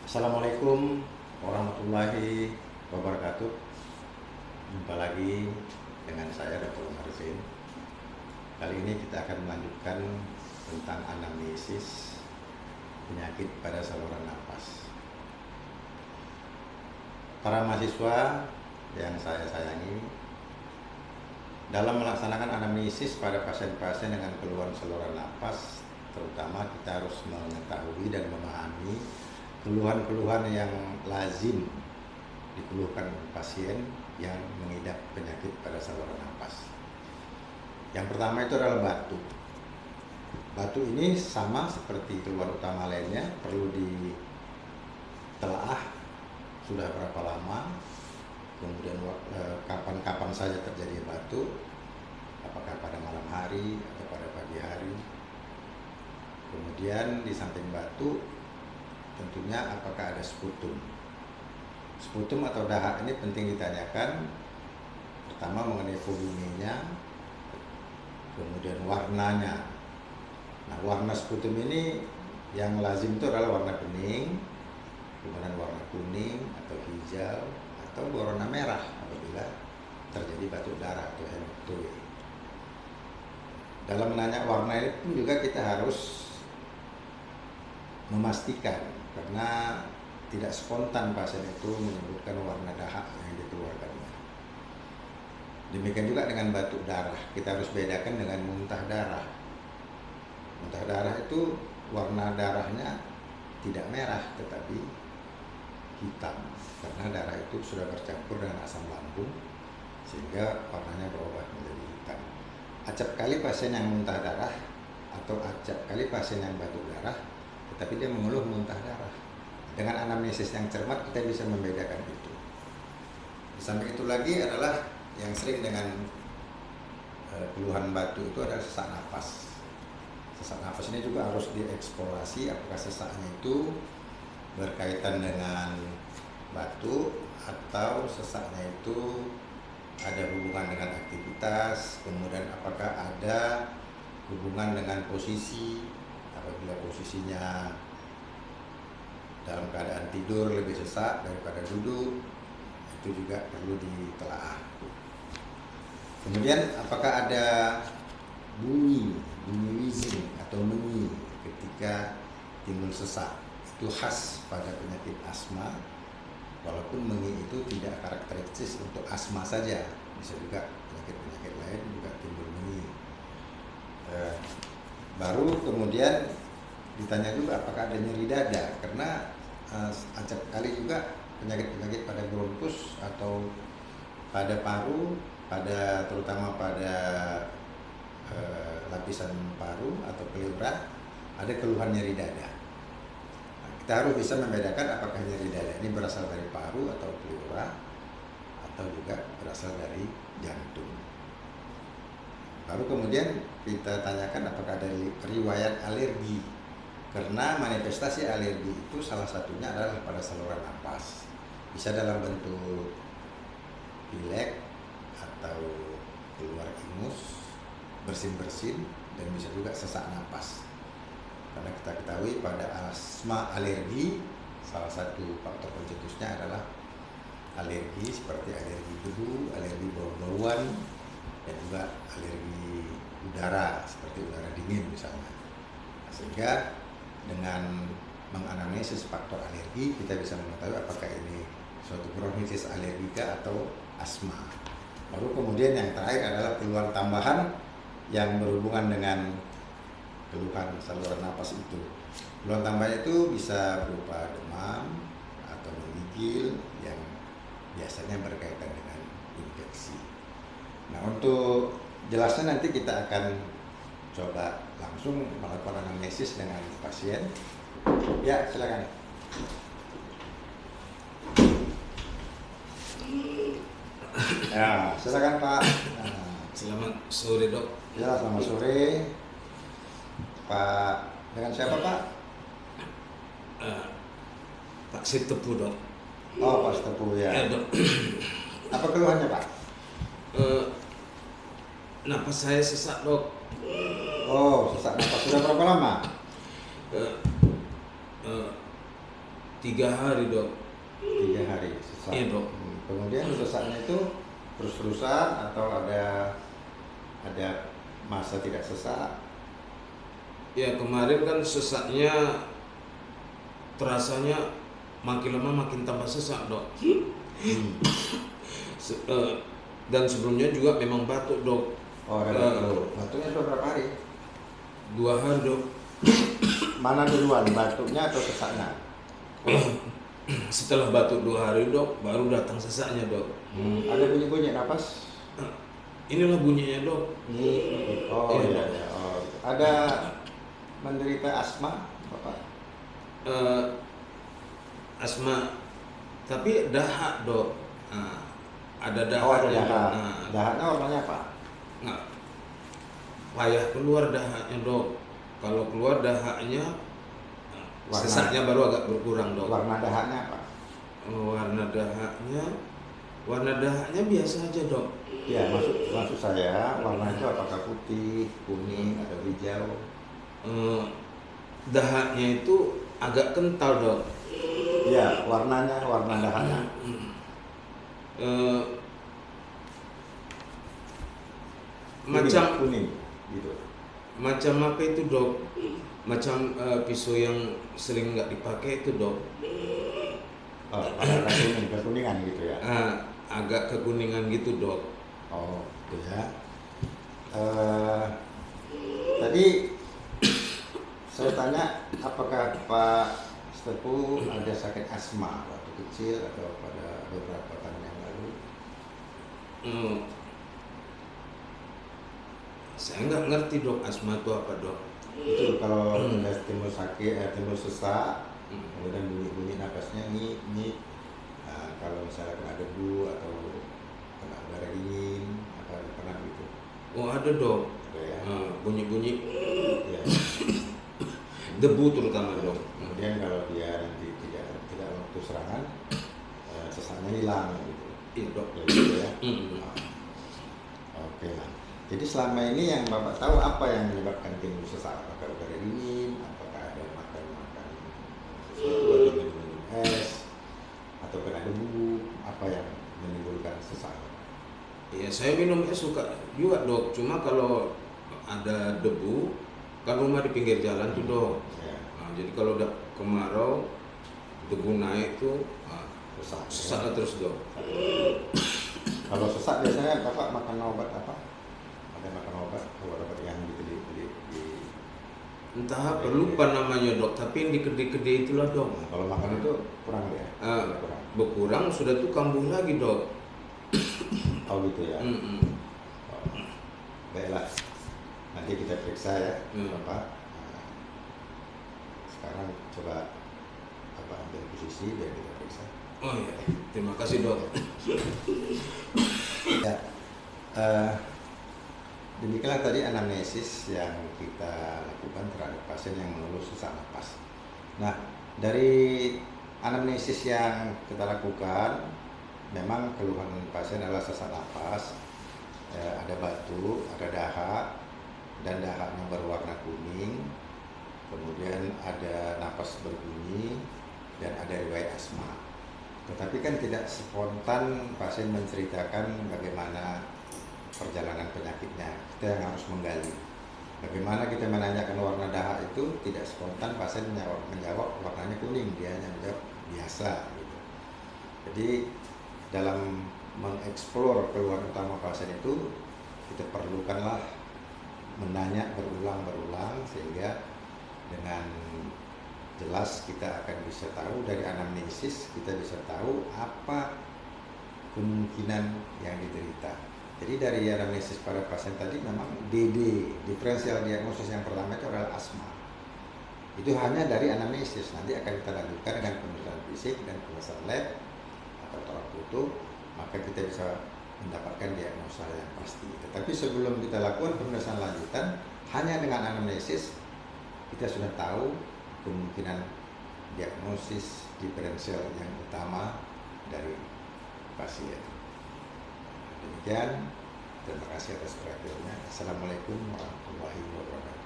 Assalamualaikum warahmatullahi wabarakatuh. Jumpa lagi dengan saya Dr. Umar Zain. Kali ini kita akan melanjutkan tentang anamnesis penyakit pada saluran napas. Para mahasiswa yang saya sayangi, dalam melaksanakan anamnesis pada pasien-pasien dengan keluhan saluran napas, terutama kita harus mengetahui dan memahami keluhan-keluhan yang lazim dikeluhkan pasien yang mengidap penyakit pada saluran napas. Yang pertama itu adalah batuk. Batuk ini sama seperti keluhan utama lainnya, perlu ditelaah sudah berapa lama, kemudian kapan-kapan saja terjadi batuk, apakah pada malam hari atau pada pagi hari. Kemudian di samping batuk, tentunya apakah ada sputum. Sputum atau dahak ini penting ditanyakan, pertama mengenai volumenya, kemudian warnanya. Nah, warna sputum ini yang lazim itu adalah warna bening, kemudian warna kuning atau hijau atau berwarna merah apabila terjadi batuk darah atau hemoptyui. Dalam menanya warna ini pun juga kita harus memastikan, karena tidak spontan pasien itu menyebutkan warna dahak yang dikeluarkannya. Demikian juga dengan batuk darah, kita harus bedakan dengan muntah darah. Muntah darah itu warna darahnya tidak merah tetapi hitam, karena darah itu sudah bercampur dengan asam lambung sehingga warnanya berubah menjadi hitam. Acap kali pasien yang muntah darah atau acap kali pasien yang batuk darah tetapi dia mengeluh muntah darah. Dengan anamnesis yang cermat kita bisa membedakan itu. Di samping itu lagi adalah yang sering dengan keluhan batuk itu adalah sesak napas. Sesak napas ini juga harus dieksplorasi apakah sesaknya itu berkaitan dengan batuk atau sesaknya itu ada hubungan dengan aktivitas, kemudian apakah ada hubungan dengan posisi, apabila posisinya dalam keadaan tidur lebih sesak daripada duduk, itu juga perlu ditelaah. Kemudian apakah ada bunyi wheezing atau menyi ketika timbul sesak. Itu khas pada penyakit asma, walaupun menyi itu tidak karakteristis untuk asma saja, bisa juga penyakit-penyakit lain juga timbul menyi. Baru kemudian ditanya juga apakah ada nyeri dada, karena acap kali juga penyakit-penyakit pada bronkus atau pada paru, terutama pada lapisan paru atau pleura, ada keluhan nyeri dada. Nah, kita harus bisa membedakan apakah nyeri dada ini berasal dari paru atau pleura atau juga berasal dari jantung. Baru kemudian kita tanyakan apakah ada riwayat alergi, karena manifestasi alergi itu salah satunya adalah pada saluran napas. Bisa dalam bentuk pilek atau keluar ingus, bersin-bersin, dan bisa juga sesak napas. Karena kita ketahui pada asma alergi, salah satu faktor pencetusnya adalah alergi seperti alergi debu, alergi bau-bauan, dan juga alergi udara seperti udara dingin misalnya. Sehingga dengan menganalisis faktor alergi kita bisa mengetahui apakah ini suatu bronkitis alergika atau asma. Baru kemudian yang terakhir adalah keluhan tambahan yang berhubungan dengan keluhan saluran napas itu. Keluhan tambahan itu bisa berupa demam atau menggigil yang biasanya berkaitan dengan infeksi. Nah, untuk jelasnya nanti kita akan coba langsung melakukan anamnesis dengan pasien. Ya, silakan. Ya, silakan Pak. Selamat sore dok. Ya, selamat sore Pak. Dengan siapa Pak? Pak Sitepu dok. Oh, Pak Sitepu ya. Ya dok. Apa keluhannya Pak? Napas saya sesak dok. Oh, sesak napas sudah berapa lama? 3 hari dok. 3 hari sesak. Iya dok. Kemudian sesaknya itu terus-terusan atau ada masa tidak sesak? Ya kemarin kan sesaknya terasanya makin lama makin tambah sesak dok. Dan sebelumnya juga memang batuk dok. Oh, ada batuk. Batuknya sudah berapa hari? 2 hari dok. Mana duluan, batuknya atau sesaknya? Setelah batuk 2 hari dok, baru datang sesaknya dok. Ada bunyi-bunyi napas? Inilah bunyinya dok. Oh Iya, iya, Dok. iya. Oh. Ada menderita asma, Bapak? Asma, tapi dahak dok. Ada dahak. Oh, ada dahak. Nah, Dahaknya warnanya apa? nggak payah keluar dahaknya dok. Kalau keluar dahaknya, Warna- sesaknya baru agak berkurang dok. Warna dahaknya apa? Warna dahaknya biasa aja dok. Ya, maksud saya warna itu apakah putih, kuning, atau hijau? Dahaknya itu agak kental dok. Ya, warna dahaknya. Macam kuning gitu. macam apa itu dok? Macam pisau yang sering nggak dipakai itu dok. Oh, ada kekuningan gitu ya. Agak kekuningan gitu dok. Oh, gitu ya. Tadi saya tanya apakah Pak Setepu ada sakit asma waktu kecil atau pada beberapa tahun yang lalu? Saya nggak ngerti dok, asma itu apa dok. Itu kalau udah timbul sakit, timbul sesak, kemudian bunyi napasnya ini. Nah, kalau misalnya kena debu atau kena udara dingin, apa pernah gitu? Oh ada dok. Ada ya. Bunyi-bunyi Ya. debu terutama dok. Kemudian kalau dia nanti tidak waktu serangan, sesaknya hilang gitu. Iya dok. Ya, gitu ya. Oke lah. Jadi selama ini yang Bapak tahu apa yang menyebabkan timbul sesak? Apakah udara dingin? Apakah ada makan sesuatu atau minum es? Atau kena debu? Apa yang menimbulkan sesak? Iya saya minum es suka juga dok. Cuma kalau ada debu, kan rumah di pinggir jalan tuh dok. Ya, Jadi kalau udah kemarau, debu naik tuh sesak. sesak terus dok. Kalau sesak biasanya Bapak makan obat apa? Ada makan obat yang di Entah apa lupa namanya dok. Tapi yang di kede-kede itulah dok. Nah, kalau makan itu kurang ya? Kurang. Berkurang sudah tuh kambuh lagi dok. Oh gitu ya. Oh. Baiklah, nanti kita periksa ya, Bapak. Sekarang coba Bapak ambil posisi biar kita periksa. Oh iya, terima kasih dok. Ya, demikianlah tadi anamnesis yang kita lakukan terhadap pasien yang mengeluh sesak napas. Nah, dari anamnesis yang kita lakukan, memang keluhan pasien adalah sesak napas, ada batuk, ada dahak, dan dahaknya berwarna kuning, kemudian ada napas berbunyi, dan ada riwayat asma. Tetapi kan tidak spontan pasien menceritakan bagaimana perjalanan penyakitnya. Kita yang harus menggali. Bagaimana kita menanyakan warna dahak itu tidak spontan pasien menjawab warnanya kuning, dia hanya menjawab biasa gitu. Jadi dalam mengeksplor keluhan utama pasien itu kita perlukanlah menanya berulang-ulang sehingga dengan jelas kita akan bisa tahu dari anamnesis, kita bisa tahu apa kemungkinan yang diderita. Jadi dari anamnesis pada pasien tadi memang DD, diferensial diagnosis yang pertama itu adalah asma. Itu hanya dari anamnesis, nanti akan kita lanjutkan dengan pemeriksaan fisik dan pemeriksaan lab atau tolak foto, maka kita bisa mendapatkan diagnosa yang pasti. Tetapi sebelum kita lakukan pemeriksaan lanjutan, hanya dengan anamnesis kita sudah tahu kemungkinan diagnosis diferensial yang utama dari pasien. Demikian, terima kasih atas perhatiannya. Assalamualaikum warahmatullahi wabarakatuh.